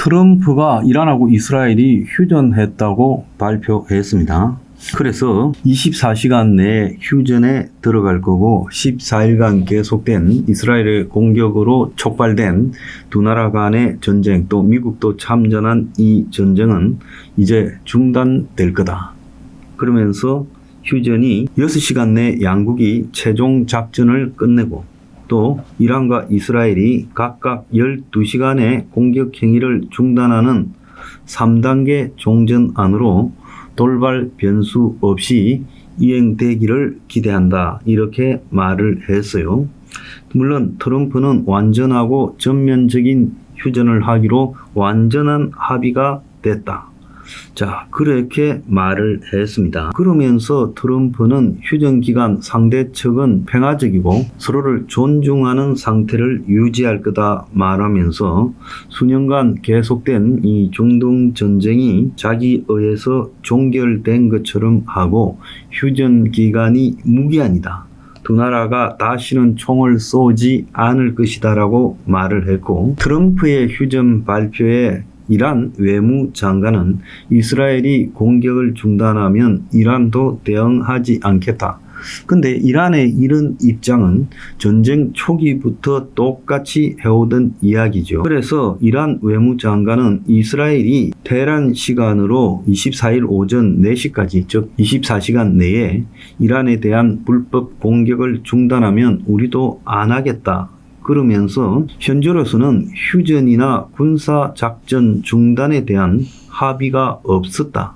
트럼프가 이란하고 이스라엘이 휴전했다고 발표했습니다. 그래서 24시간 내에 휴전에 들어갈 거고 14일간 계속된 이스라엘의 공격으로 촉발된 두 나라 간의 전쟁, 또 미국도 참전한 이 전쟁은 이제 중단될 거다. 그러면서 휴전이 6시간 내 양국이 최종 작전을 끝내고 또 이란과 이스라엘이 각각 12시간의 공격 행위를 중단하는 3단계 종전안으로 돌발 변수 없이 이행되기를 기대한다. 이렇게 말을 했어요. 물론 트럼프는 완전하고 전면적인 휴전을 하기로 완전한 합의가 됐다. 자, 그렇게 말을 했습니다. 그러면서 트럼프는 휴전 기간 상대 측은 평화적이고 서로를 존중하는 상태를 유지할 거다 말하면서 수년간 계속된 이 중동 전쟁이 자기 의해서 종결된 것처럼 하고 휴전 기간이 무기한이다. 두 나라가 다시는 총을 쏘지 않을 것이다라고 말을 했고, 트럼프의 휴전 발표에 이란 외무장관은 이스라엘이 공격을 중단하면 이란도 대응하지 않겠다. 근데 이란의 이런 입장은 전쟁 초기부터 똑같이 해오던 이야기죠. 그래서 이란 외무장관은 이스라엘이 테헤란 시간으로 24일 오전 4시까지, 즉 24시간 내에 이란에 대한 불법 공격을 중단하면 우리도 안 하겠다. 그러면서 현재로서는 휴전이나 군사작전 중단에 대한 합의가 없었다.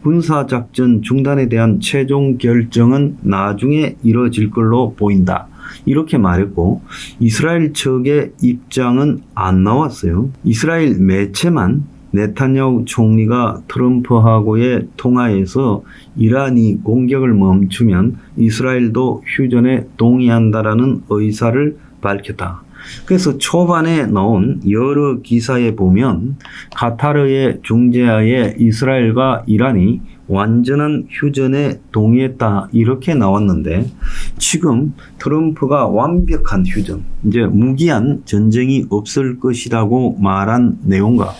군사작전 중단에 대한 최종 결정은 나중에 이뤄질 걸로 보인다. 이렇게 말했고, 이스라엘 측의 입장은 안 나왔어요. 이스라엘 매체만 네타냐후 총리가 트럼프하고의 통화에서 이란이 공격을 멈추면 이스라엘도 휴전에 동의한다라는 의사를 밝혔다. 그래서 초반에 나온 여러 기사에 보면 카타르의 중재하에 이스라엘과 이란이 완전한 휴전에 동의했다 이렇게 나왔는데, 지금 트럼프가 완벽한 휴전, 이제 무기한 전쟁이 없을 것이라고 말한 내용과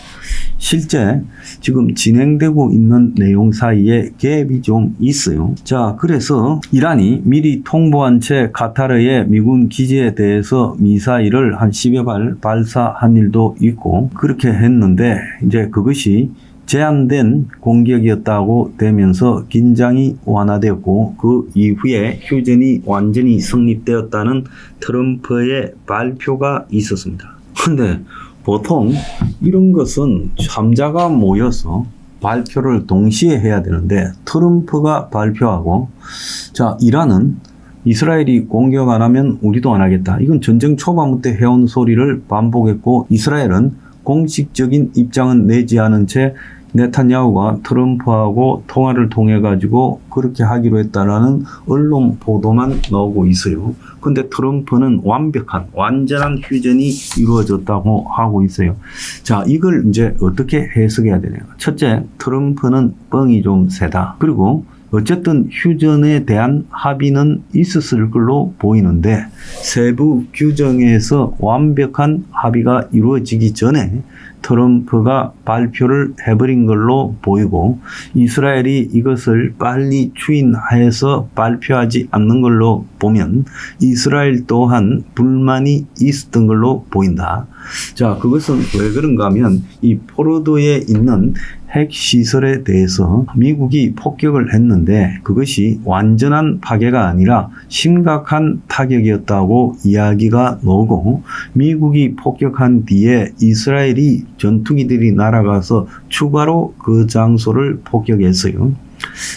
실제 지금 진행되고 있는 내용 사이에 갭이 좀 있어요. 자, 그래서 이란이 미리 통보한 채 카타르의 미군 기지에 대해서 미사일을 한 10여 발 발사한 일도 있고, 그렇게 했는데 이제 그것이 제한된 공격이었다고 되면서 긴장이 완화되었고, 그 이후에 휴전이 완전히 성립되었다는 트럼프의 발표가 있었습니다. 그런데 보통 이런 것은 참자가 모여서 발표를 동시에 해야 되는데 트럼프가 발표하고, 자, 이란은 이스라엘이 공격 안 하면 우리도 안 하겠다. 이건 전쟁 초반부터 해온 소리를 반복했고, 이스라엘은 공식적인 입장은 내지 않은 채 네타냐후가 트럼프하고 통화를 통해 가지고 그렇게 하기로 했다라는 언론 보도만 나오고 있어요. 근데 트럼프는 완전한 휴전이 이루어졌다고 하고 있어요. 자, 이걸 이제 어떻게 해석해야 되냐. 첫째, 트럼프는 뻥이 좀 세다. 그리고 어쨌든 휴전에 대한 합의는 있었을 걸로 보이는데, 세부 규정에서 완벽한 합의가 이루어지기 전에 트럼프가 발표를 해버린 걸로 보이고, 이스라엘이 이것을 빨리 추인해서 발표하지 않는 걸로 보면 이스라엘 또한 불만이 있었던 걸로 보인다. 자, 그것은 왜 그런가 하면 이 포로도에 있는 핵시설에 대해서 미국이 폭격을 했는데 그것이 완전한 파괴가 아니라 심각한 타격이었다고 이야기가 나오고, 미국이 폭격한 뒤에 이스라엘이 전투기들이 날아가서 추가로 그 장소를 폭격했어요.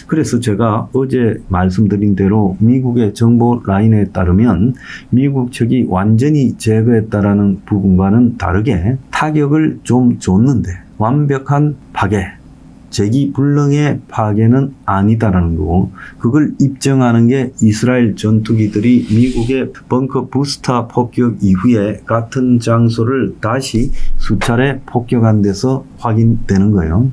그래서 제가 어제 말씀드린 대로 미국의 정보 라인에 따르면 미국 측이 완전히 제거했다라는 부분과는 다르게 타격을 좀 줬는데 완벽한 파괴, 재기불능의 파괴는 아니다라는 거고, 그걸 입증하는 게 이스라엘 전투기들이 미국의 벙커 부스터 폭격 이후에 같은 장소를 다시 수차례 폭격한 데서 확인되는 거예요.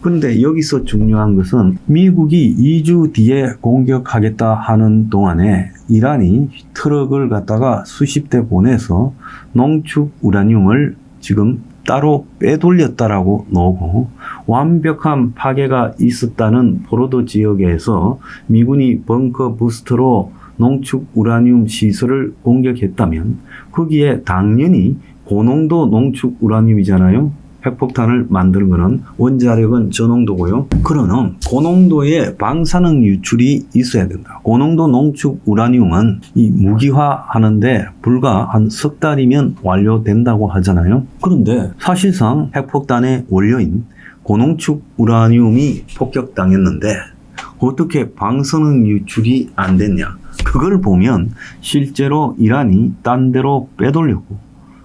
그런데 여기서 중요한 것은 미국이 2주 뒤에 공격하겠다 하는 동안에 이란이 트럭을 갖다가 수십 대 보내서 농축 우라늄을 지금 따로 빼돌렸다라고 나오고, 완벽한 파괴가 있었다는 포로도 지역에서 미군이 벙커 부스터로 농축 우라늄 시설을 공격했다면 거기에 당연히 고농도 농축 우라늄이잖아요. 핵폭탄을 만드는 것은 원자력은 저농도고요. 그러면 고농도의 방사능 유출이 있어야 된다. 고농도 농축 우라늄은 이 무기화하는데 불과 한 석 달이면 완료된다고 하잖아요. 그런데 사실상 핵폭탄의 원료인 고농축 우라늄이 폭격당했는데 어떻게 방사능 유출이 안 됐냐? 그걸 보면 실제로 이란이 딴 데로 빼돌렸고,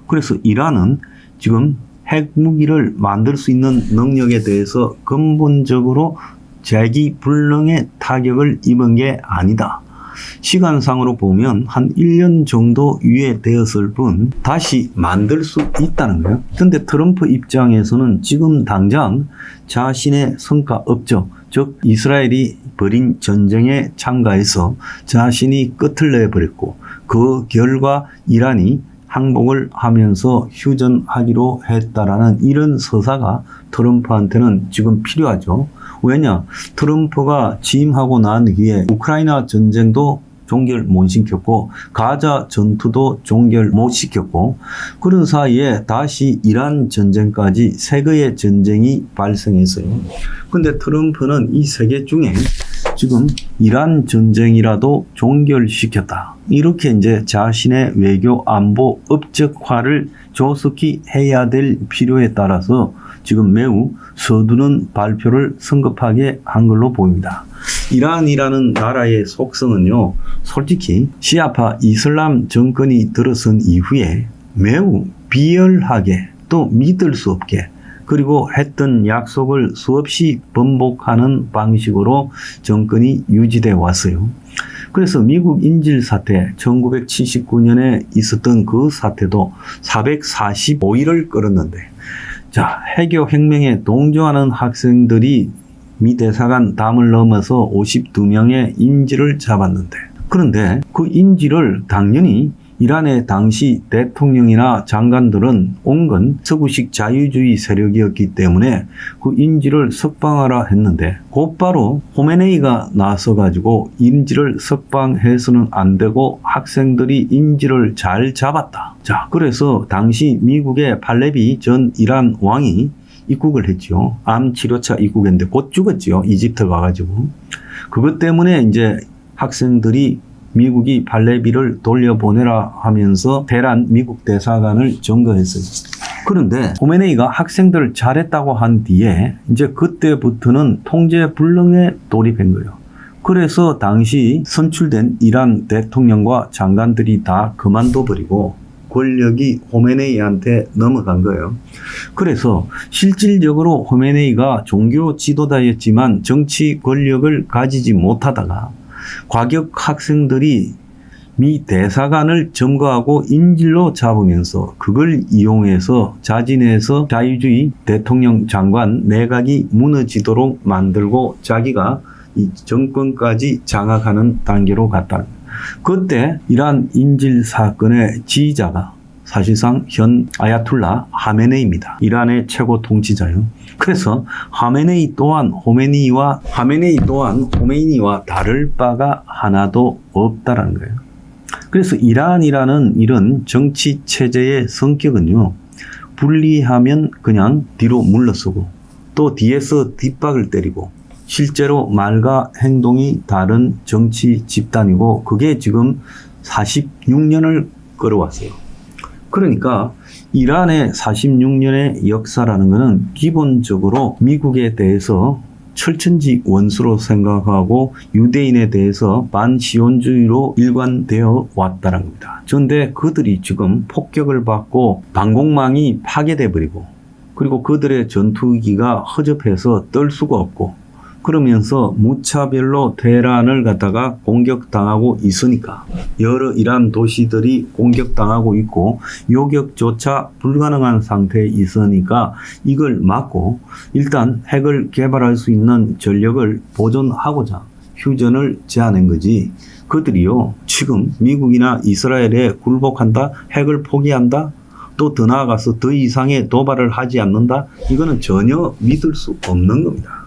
그래서 이란은 지금 핵무기를 만들 수 있는 능력에 대해서 근본적으로 재기불능의 타격을 입은 게 아니다. 시간상으로 보면 한 1년 정도 유예되었을 뿐 다시 만들 수 있다는 거예요. 근데 트럼프 입장에서는 지금 당장 자신의 성과 없죠. 즉 이스라엘이 벌인 전쟁에 참가해서 자신이 끝을 내버렸고, 그 결과 이란이 항복을 하면서 휴전하기로 했다라는 이런 서사가 트럼프한테는 지금 필요하죠. 왜냐? 트럼프가 취임하고 난 뒤에 우크라이나 전쟁도 종결 못 시켰고 가자 전투도 종결 못 시켰고, 그런 사이에 다시 이란 전쟁까지 세 개의 전쟁이 발생했어요. 근데 트럼프는 이 세 개 중에 지금 이란 전쟁이라도 종결시켰다, 이렇게 이제 자신의 외교 안보 업적화를 조속히 해야 될 필요에 따라서 지금 매우 서두른 발표를 성급하게 한 걸로 보입니다. 이란이라는 나라의 속성은요, 솔직히 시아파 이슬람 정권이 들어선 이후에 매우 비열하게, 또 믿을 수 없게, 그리고 했던 약속을 수없이 번복하는 방식으로 정권이 유지되어 왔어요. 그래서 미국 인질 사태, 1979년에 있었던 그 사태도 445일을 끌었는데, 자, 해교 혁명에 동조하는 학생들이 미 대사관 담을 넘어서 52명의 인질을 잡았는데, 그런데 그 인질을 당연히 이란의 당시 대통령이나 장관들은 온건 서구식 자유주의 세력이었기 때문에 그 인질을 석방하라 했는데, 곧바로 호메네이가 나서가지고 인질을 석방해서는 안 되고 학생들이 인질을 잘 잡았다. 자, 그래서 당시 미국의 팔레비 전 이란 왕이 입국을 했죠. 암 치료차 입국했는데 곧 죽었죠. 이집트 가가지고. 그것 때문에 이제 학생들이 미국이 팔레비를 돌려보내라 하면서 테헤란 미국 대사관을 점거했어요. 그런데 호메네이가 학생들을 잘했다고 한 뒤에 이제 그때부터는 통제 불능에 돌입한 거예요. 그래서 당시 선출된 이란 대통령과 장관들이 다 그만둬버리고 권력이 호메네이한테 넘어간 거예요. 그래서 실질적으로 호메네이가 종교 지도자였지만 정치 권력을 가지지 못하다가 과격 학생들이 미 대사관을 점거하고 인질로 잡으면서 그걸 이용해서 자진해서 자유주의 대통령 장관 내각이 무너지도록 만들고 자기가 이 정권까지 장악하는 단계로 갔다. 그때 이란 인질 사건의 지휘자가 사실상 현 아야툴라 하메네이입니다. 이란의 최고 통치자요. 그래서 하메네이 또한 호메니와 다를 바가 하나도 없다라는 거예요. 그래서 이란이라는 이런 정치 체제의 성격은요, 분리하면 그냥 뒤로 물러서고 또 뒤에서 뒷박을 때리고 실제로 말과 행동이 다른 정치 집단이고, 그게 지금 46년을 끌어왔어요. 그러니까 이란의 46년의 역사라는 것은 기본적으로 미국에 대해서 철천지 원수로 생각하고 유대인에 대해서 반시온주의로 일관되어 왔다는 겁니다. 그런데 그들이 지금 폭격을 받고 방공망이 파괴돼 버리고, 그리고 그들의 전투기가 허접해서 뜰 수가 없고, 그러면서 무차별로 테헤란을 갖다가 공격당하고 있으니까 여러 이란 도시들이 공격당하고 있고 요격조차 불가능한 상태에 있으니까 이걸 막고 일단 핵을 개발할 수 있는 전력을 보존하고자 휴전을 제안한 거지, 그들이요 지금 미국이나 이스라엘에 굴복한다, 핵을 포기한다, 또 더 나아가서 더 이상의 도발을 하지 않는다? 이거는 전혀 믿을 수 없는 겁니다.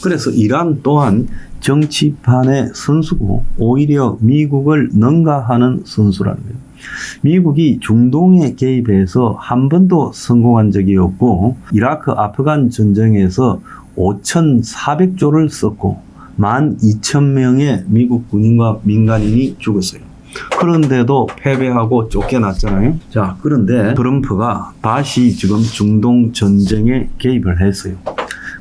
그래서 이란 또한 정치판의 선수고 오히려 미국을 능가하는 선수라는 거예요. 미국이 중동에 개입해서 한 번도 성공한 적이 없고 이라크 아프간 전쟁에서 5,400조를 썼고 12,000명의 미국 군인과 민간인이 죽었어요. 그런데도 패배하고 쫓겨났잖아요. 자, 그런데 트럼프가 다시 지금 중동 전쟁에 개입을 했어요.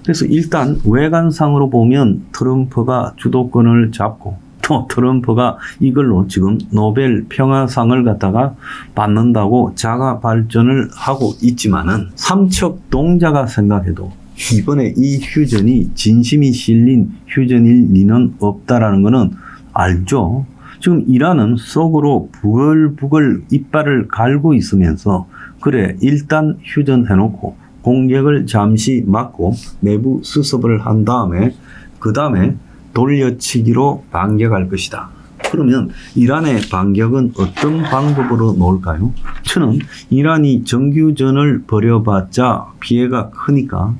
그래서 일단 외관상으로 보면 트럼프가 주도권을 잡고 또 트럼프가 이걸로 지금 노벨 평화상을 갖다가 받는다고 자가 발전을 하고 있지만은 삼척동자가 생각해도 이번에 이 휴전이 진심이 실린 휴전일 리는 없다라는 거는 알죠. 지금 이란은 속으로 부글부글 이빨을 갈고 있으면서 그래 일단 휴전해놓고 공격을 잠시 막고 내부 수습을 한 다음에 그 다음에 돌려치기로 반격할 것이다. 그러면 이란의 반격은 어떤 방법으로 나올까요? 저는 이란이 정규전을 벌여봤자 피해가 크니까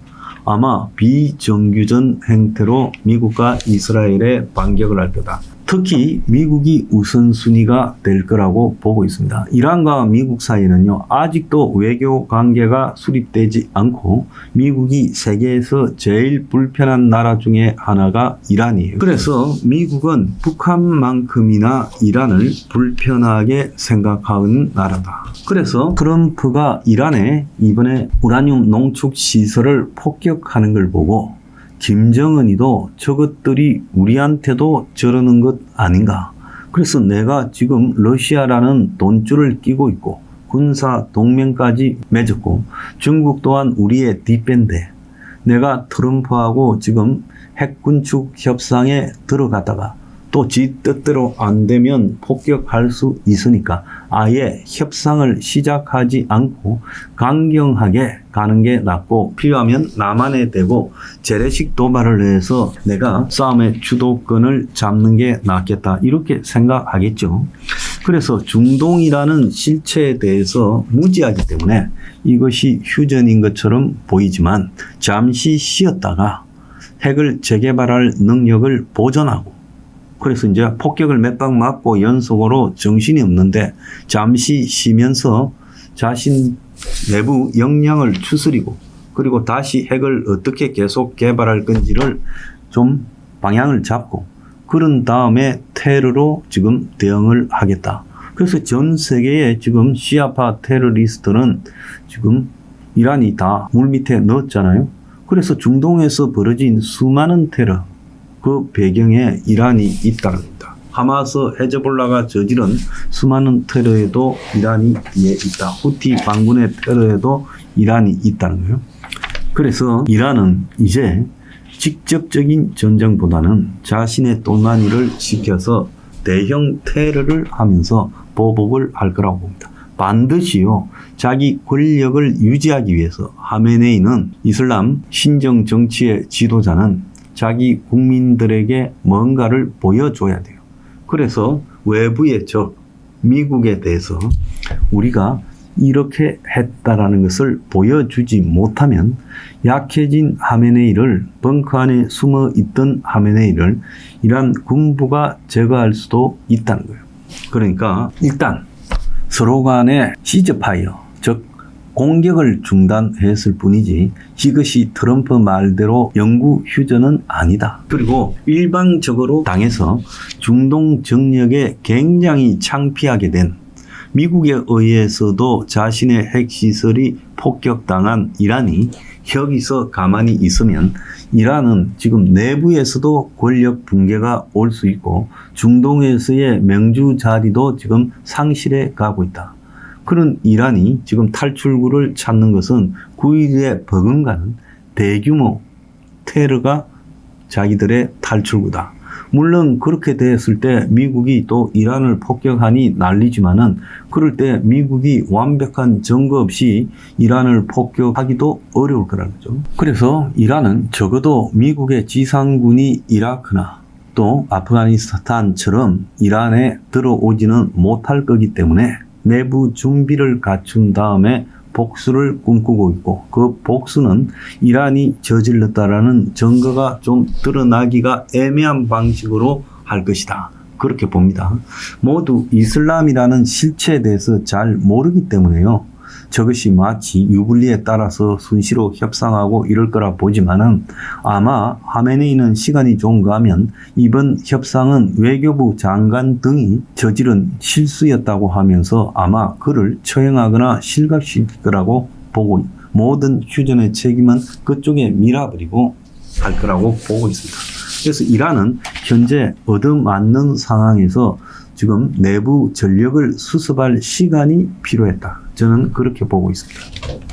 아마 비정규전 형태로 미국과 이스라엘에 반격을 할 거다. 특히 미국이 우선순위가 될 거라고 보고 있습니다. 이란과 미국 사이는요, 아직도 외교 관계가 수립되지 않고 미국이 세계에서 제일 불편한 나라 중에 하나가 이란이에요. 그래서 미국은 북한만큼이나 이란을 불편하게 생각하는 나라다. 그래서 트럼프가 이란에 이번에 우라늄 농축 시설을 폭격하는 걸 보고 김정은이도 저것들이 우리한테도 저러는 것 아닌가. 그래서 내가 지금 러시아라는 돈줄을 끼고 있고 군사 동맹까지 맺었고 중국 또한 우리의 뒷배인데 내가 트럼프하고 지금 핵군축 협상에 들어갔다가 또 지 뜻대로 안 되면 폭격할 수 있으니까 아예 협상을 시작하지 않고 강경하게 가는 게 낫고 필요하면 남한에 대고 재래식 도발을 해서 내가 싸움의 주도권을 잡는 게 낫겠다 이렇게 생각하겠죠. 그래서 중동이라는 실체에 대해서 무지하기 때문에 이것이 휴전인 것처럼 보이지만 잠시 쉬었다가 핵을 재개발할 능력을 보존하고 그래서 이제 폭격을 몇 방 맞고 연속으로 정신이 없는데 잠시 쉬면서 자신 내부 역량을 추스리고 그리고 다시 핵을 어떻게 계속 개발할 건지를 좀 방향을 잡고 그런 다음에 테러로 지금 대응을 하겠다. 그래서 전 세계에 지금 시아파 테러리스트는 지금 이란이 다 물밑에 넣었잖아요. 그래서 중동에서 벌어진 수많은 테러 그 배경에 이란이 있다는 겁니다. 하마스, 헤즈볼라가 저지른 수많은 테러에도 이란이 있다. 후티 반군의 테러에도 이란이 있다는 거예요. 그래서 이란은 이제 직접적인 전쟁보다는 자신의 동안이를 지켜서 대형 테러를 하면서 보복을 할 거라고 봅니다. 반드시요, 자기 권력을 유지하기 위해서 하메네이는 이슬람 신정 정치의 지도자는 자기 국민들에게 뭔가를 보여줘야 돼요. 그래서 외부의 적, 미국에 대해서 우리가 이렇게 했다라는 것을 보여주지 못하면 약해진 하메네이를 벙커 안에 숨어 있던 하메네이를 이란 군부가 제거할 수도 있다는 거예요. 그러니까 일단 서로 간의 시즈파이어, 즉 공격을 중단했을 뿐이지 이것이 트럼프 말대로 영구 휴전은 아니다. 그리고 일방적으로 당해서 중동 정력에 굉장히 창피하게 된 미국에 의해서도 자신의 핵시설이 폭격당한 이란이 여기서 가만히 있으면 이란은 지금 내부에서도 권력 붕괴가 올 수 있고 중동에서의 명주 자리도 지금 상실해 가고 있다. 그런 이란이 지금 탈출구를 찾는 것은 9.11에 버금가는 대규모 테러가 자기들의 탈출구다. 물론 그렇게 됐을 때 미국이 또 이란을 폭격하니 난리지만은 그럴 때 미국이 완벽한 증거 없이 이란을 폭격하기도 어려울 거라는 거죠. 그래서 이란은 적어도 미국의 지상군이 이라크나 또 아프가니스탄처럼 이란에 들어오지는 못할 거기 때문에 내부 준비를 갖춘 다음에 복수를 꿈꾸고 있고 그 복수는 이란이 저질렀다라는 증거가 좀 드러나기가 애매한 방식으로 할 것이다. 그렇게 봅니다. 모두 이슬람이라는 실체에 대해서 잘 모르기 때문에요. 저것이 마치 유불리에 따라서 순시로 협상하고 이럴 거라 보지만은 아마 하메네이는 시간이 좀 가면 이번 협상은 외교부 장관 등이 저지른 실수였다고 하면서 아마 그를 처형하거나 실각시킬 거라고 보고 모든 휴전의 책임은 그쪽에 밀어버리고 할 거라고 보고 있습니다. 그래서 이란은 현재 얻어맞는 상황에서 지금 내부 전력을 수습할 시간이 필요했다. 저는 그렇게 보고 있습니다.